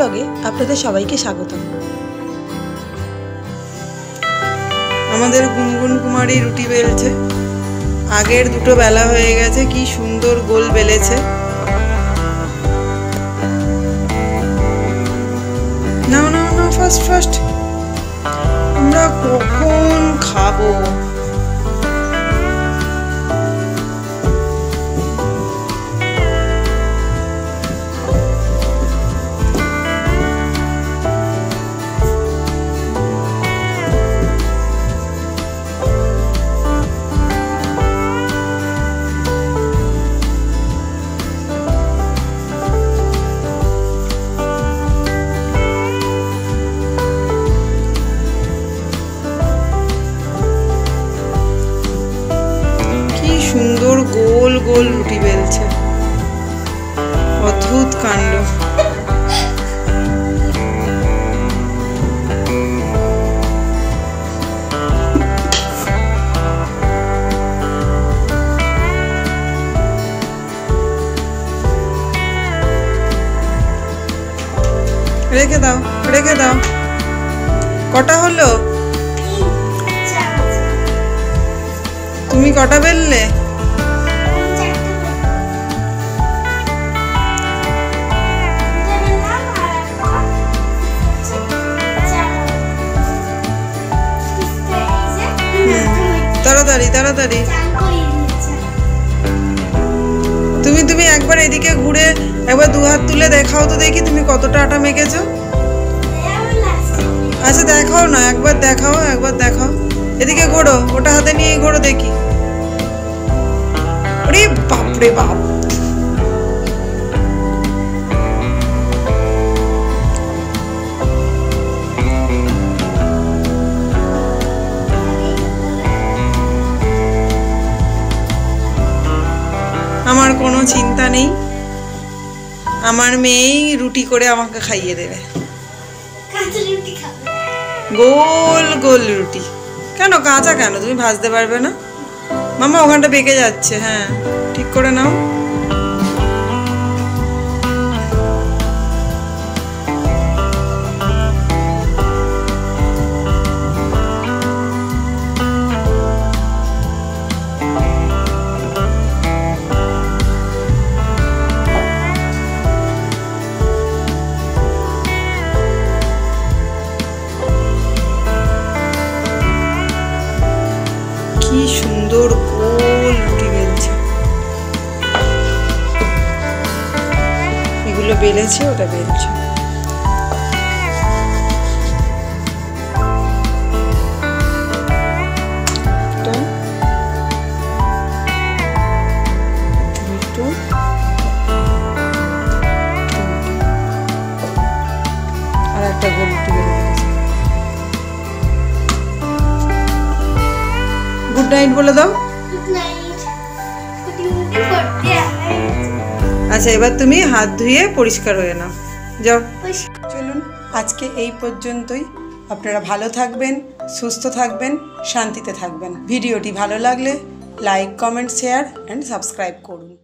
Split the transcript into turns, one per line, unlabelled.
ব্লগে আপনাদের সবাইকে স্বাগত। আমাদের গুনগুন কুমারী রুটি বেলছে। আগের দুটো বেলা হয়ে গেছে, কি সুন্দর গোল বেলেছে। নাও নাও নাও, ফার্স্ট ফার্স্ট। আমরা কখন খাবো? সুন্দর গোল গোল রুটি বেলছে, অদ্ভুত কাণ্ড। রেখে দাও, রেখে দাও। কটা হলো? তুমি কটা বেললে? তাড়াতাড়ি তাড়াতাড়ি। তুমি তুমি একবার এদিকে ঘুরে একবার দু হাত তুলে দেখাও তো দেখি তুমি কতটা আটা মেখেছো। আচ্ছা দেখাও না, একবার দেখাও, একবার দেখাও। এদিকে ঘোরো, ওটা হাতে নিয়ে ঘোরো দেখি। আরে বাপরে বাপ! আমার কোনো চিন্তা নেই, আমার মেয়েই রুটি করে আমাকে খাইয়ে দেবে। গোল গোল রুটি। কেন কাঁচা কেন? তুমি ভাজতে পারবে না? মামা ওখানটা বেঁকে যাচ্ছে। হ্যাঁ ঠিক করে নাও। কি সুন্দর গোল রুটি বেলছে। এগুলো বেলেছে, ওটা বেলছে। আর একটা গোল রুটি বেলে গেছে। গুড নাইট বলে দাও। আচ্ছা এবার তুমি হাত ধুয়ে পরিষ্কার হয়ে নাও, যাও। চলুন আজকে এই পর্যন্তই। আপনারা ভালো থাকবেন, সুস্থ থাকবেন, শান্তিতে থাকবেন। ভিডিওটি ভালো লাগলে like, comment, share and subscribe করুন।